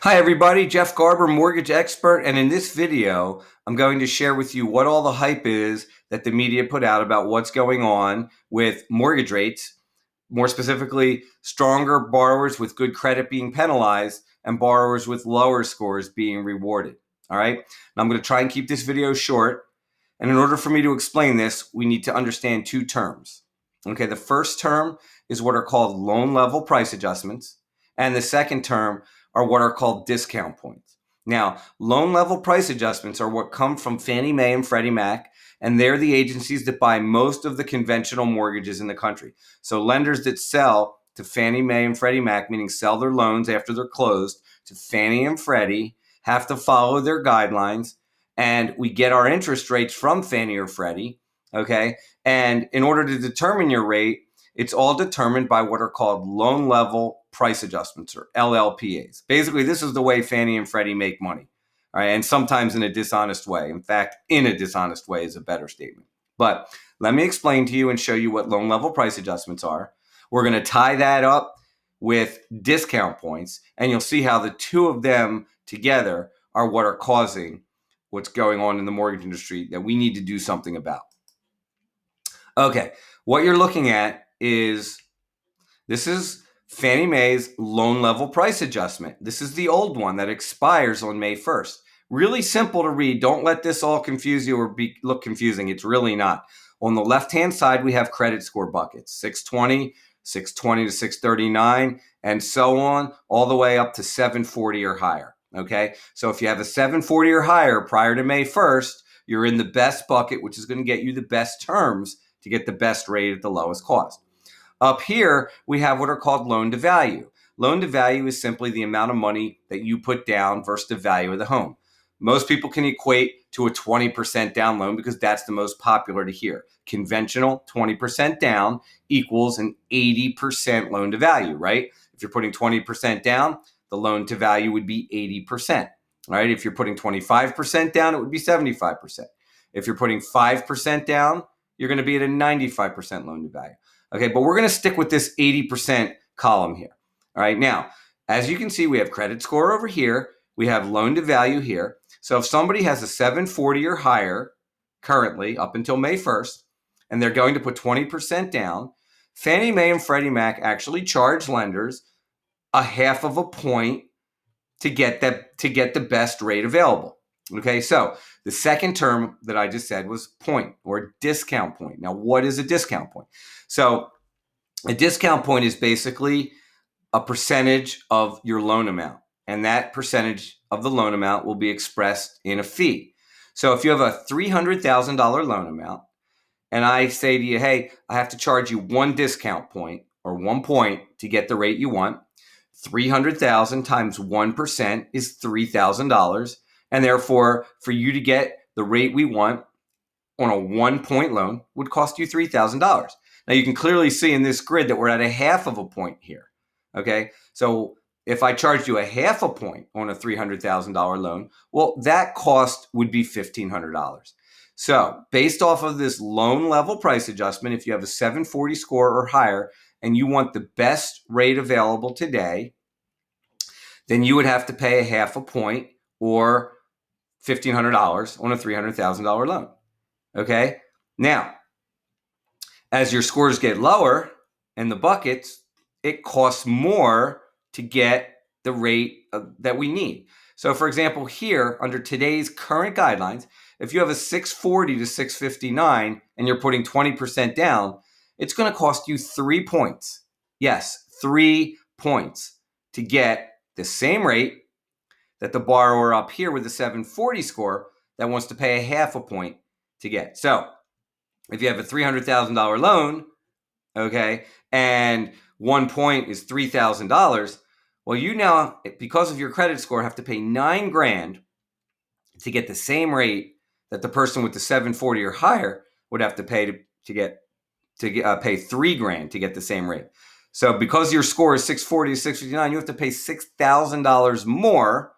Hi everybody, Jeff Garber, mortgage expert, and in this video, I'm going to share with you what all the hype is that the media put out about what's going on with mortgage rates, more specifically, stronger borrowers with good credit being penalized and borrowers with lower scores being rewarded. All right, now I'm going to try and keep this video short, and in order for me to explain this, we need to understand two terms. Okay, the first term is what are called loan level price adjustments, and the second term are what are called discount points. Now, loan level price adjustments are what come from Fannie Mae and Freddie Mac, and they're the agencies that buy most of the conventional mortgages in the country. So lenders that sell to Fannie Mae and Freddie Mac, meaning sell their loans after they're closed to Fannie and Freddie, have to follow their guidelines, and we get our interest rates from Fannie or Freddie, okay? And in order to determine your rate, it's all determined by what are called loan level price adjustments, or LLPAs. Basically, this is the way Fannie and Freddie make money, all right? And sometimes in a dishonest way. In fact, in a dishonest way is a better statement. But let me explain to you and show you what loan level price adjustments are. We're going to tie that up with discount points, and you'll see how the two of them together are what are causing what's going on in the mortgage industry that we need to do something about. Okay, what you're looking at is, this is Fannie Mae's loan level price adjustment. This is the old one that expires on May 1st. Really simple to read. Don't let this all confuse you or look confusing. It's really not. On the left-hand side, we have credit score buckets, 620, 620 to 639, and so on, all the way up to 740 or higher. Okay, so if you have a 740 or higher prior to May 1st, you're in the best bucket, which is going to get you the best terms to get the best rate at the lowest cost. Up here, we have what are called loan to value. Loan to value is simply the amount of money that you put down versus the value of the home. Most people can equate to a 20% down loan because that's the most popular to hear. Conventional 20% down equals an 80% loan to value, right? If you're putting 20% down, the loan to value would be 80%. All right, if you're putting 25% down, it would be 75%. If you're putting 5% down, you're going to be at a 95% loan to value. Okay, but we're going to stick with this 80% column here. All right, now, as you can see, we have credit score over here. We have loan to value here. So if somebody has a 740 or higher currently up until May 1st, and they're going to put 20% down, Fannie Mae and Freddie Mac actually charge lenders a half of a point to get the best rate available. Okay, so the second term that I just said was point or discount point. Now, what is a discount point? So a discount point is basically a percentage of your loan amount, and that percentage of the loan amount will be expressed in a fee. So if you have a $300,000 loan amount, and I say to you, hey, I have to charge you one discount point or 1 point to get the rate you want, 300,000 times 1% is $3,000. And therefore, for you to get the rate we want on a 1 point loan would cost you $3,000. Now you can clearly see in this grid that we're at a half of a point here. Okay, so if I charged you a half a point on a $300,000 loan, well, that cost would be $1,500. So based off of this loan level price adjustment, if you have a 740 score or higher and you want the best rate available today, then you would have to pay a half a point or $1,500 on a $300,000 loan. Okay, now as your scores get lower in the buckets, it costs more to get the rate that we need. So for example, here under today's current guidelines, if you have a 640 to 659 and you're putting 20% down, it's going to cost you 3 points. Yes, 3 points to get the same rate that the borrower up here with the 740 score that wants to pay a half a point to get. So if you have a $300,000 loan, okay, and 1 point is $3,000, well, you now, because of your credit score, have to pay $9,000 to get the same rate that the person with the 740 or higher would have to pay pay $3,000 to get the same rate. So because your score is 640 to 659, you have to pay $6,000 more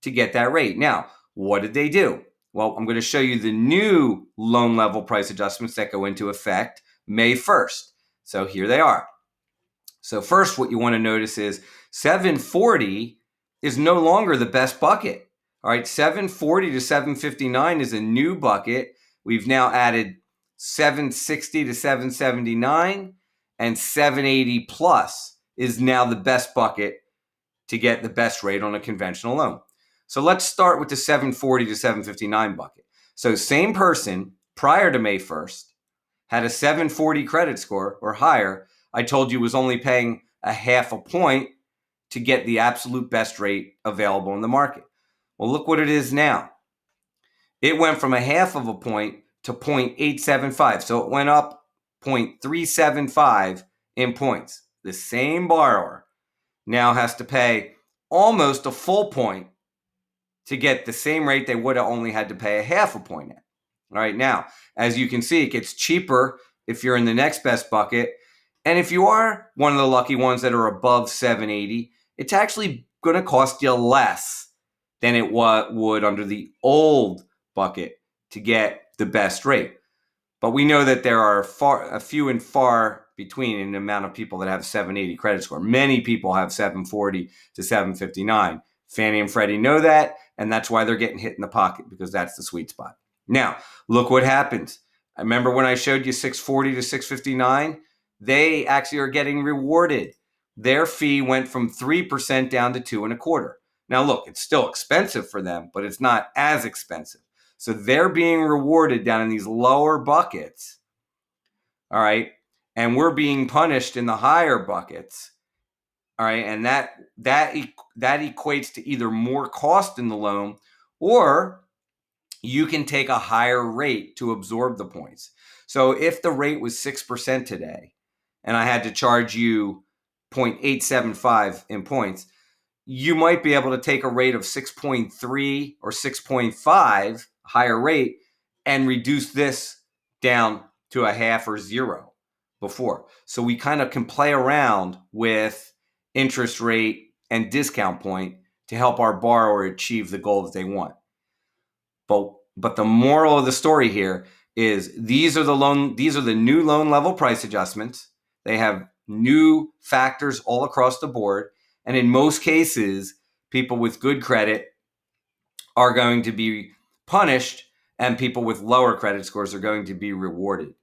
to get that rate. Now, what did they do? Well, I'm going to show you the new loan level price adjustments that go into effect May 1st. So here they are. So first, what you want to notice is 740 is no longer the best bucket. All right, 740 to 759 is a new bucket. We've now added 760 to 779, and 780 plus is now the best bucket to get the best rate on a conventional loan. So let's start with the 740 to 759 bucket. So same person prior to May 1st had a 740 credit score or higher. I told you was only paying a half a point to get the absolute best rate available in the market. Well, look what it is now. It went from a half of a point to 0.875. So it went up 0.375 in points. The same borrower now has to pay almost a full point to get the same rate they would have only had to pay a half a point at. All right, now, as you can see, it gets cheaper if you're in the next best bucket. And if you are one of the lucky ones that are above 780, it's actually going to cost you less than it would under the old bucket to get the best rate. But we know that there are a few and far between in the amount of people that have 780 credit score. Many people have 740 to 759. Fannie and Freddie know that, and that's why they're getting hit in the pocket, because that's the sweet spot. Now, look what happens. I remember when I showed you 640 to 659, they actually are getting rewarded. Their fee went from 3% down to 2.25%. Now, look, it's still expensive for them, but it's not as expensive. So they're being rewarded down in these lower buckets. All right. And we're being punished in the higher buckets. All right. And that equates to either more cost in the loan, or you can take a higher rate to absorb the points. So if the rate was 6% today and I had to charge you 0.875 in points, you might be able to take a rate of 6.3 or 6.5, higher rate, and reduce this down to a half or zero before. So we kind of can play around with interest rate and discount point to help our borrower achieve the goal that they want. But the moral of the story here is these are the new loan level price adjustments. They have new factors all across the board. And in most cases, people with good credit are going to be punished, and people with lower credit scores are going to be rewarded.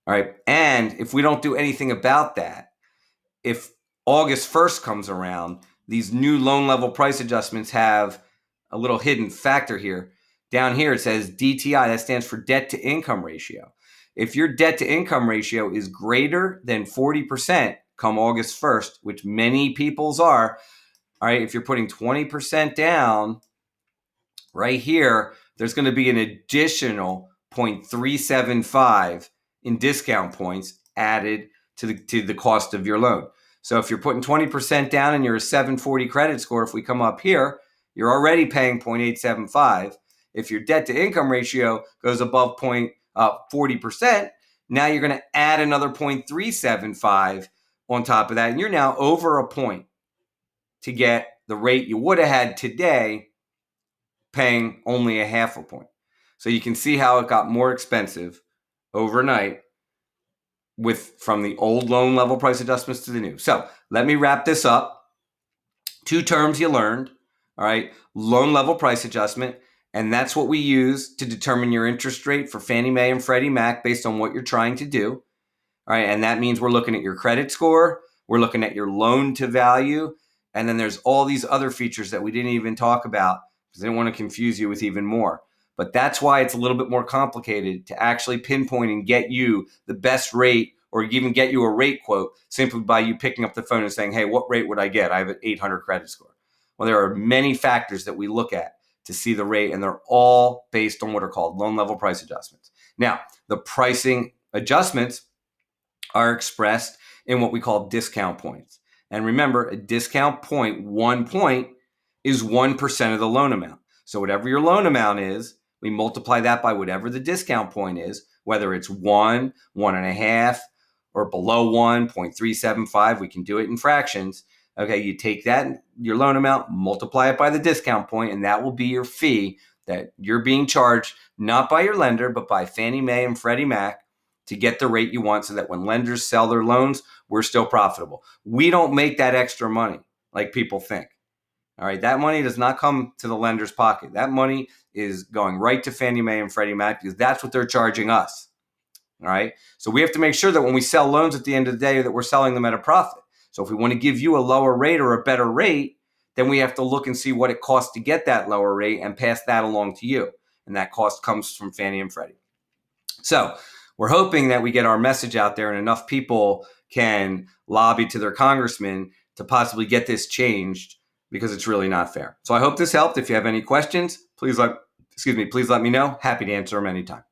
All right. And if we don't do anything about that, if August 1st comes around, these new loan level price adjustments have a little hidden factor here. Down here, it says DTI. That stands for debt to income ratio. If your debt to income ratio is greater than 40% come August 1st, which many people's are, all right, if you're putting 20% down right here, there's going to be an additional 0.375 in discount points added to the cost of your loan. So if you're putting 20% down and you're a 740 credit score, if we come up here, you're already paying 0.875. If your debt to income ratio goes above 40%, now you're going to add another 0.375 on top of that, and you're now over a point to get the rate you would have had today paying only a half a point. So you can see how it got more expensive overnight from the old loan level price adjustments to the new. So let me wrap this up. 2 terms you learned, all right, loan level price adjustment, and that's what we use to determine your interest rate for Fannie Mae and Freddie Mac based on what you're trying to do. All right, and that means we're looking at your credit score, we're looking at your loan to value, and then there's all these other features that we didn't even talk about because I didn't want to confuse you with even more. But that's why it's a little bit more complicated to actually pinpoint and get you the best rate, or even get you a rate quote simply by you picking up the phone and saying, hey, what rate would I get? I have an 800 credit score. Well, there are many factors that we look at to see the rate, and they're all based on what are called loan level price adjustments. Now, the pricing adjustments are expressed in what we call discount points. And remember, a discount point, 1 point, is 1% of the loan amount. So whatever your loan amount is, we multiply that by whatever the discount point is, whether it's 1, 1.5, or below 1, 0.375. We can do it in fractions. Okay, you take that, your loan amount, multiply it by the discount point, and that will be your fee that you're being charged, not by your lender, but by Fannie Mae and Freddie Mac, to get the rate you want, so that when lenders sell their loans, we're still profitable. We don't make that extra money like people think. All right, that money does not come to the lender's pocket. That money is going right to Fannie Mae and Freddie Mac because that's what they're charging us. All right, so we have to make sure that when we sell loans at the end of the day that we're selling them at a profit. So if we want to give you a lower rate or a better rate, then we have to look and see what it costs to get that lower rate and pass that along to you. And that cost comes from Fannie and Freddie. So we're hoping that we get our message out there and enough people can lobby to their congressman to possibly get this changed because it's really not fair. So I hope this helped. If you have any questions, please let me know. Happy to answer them anytime.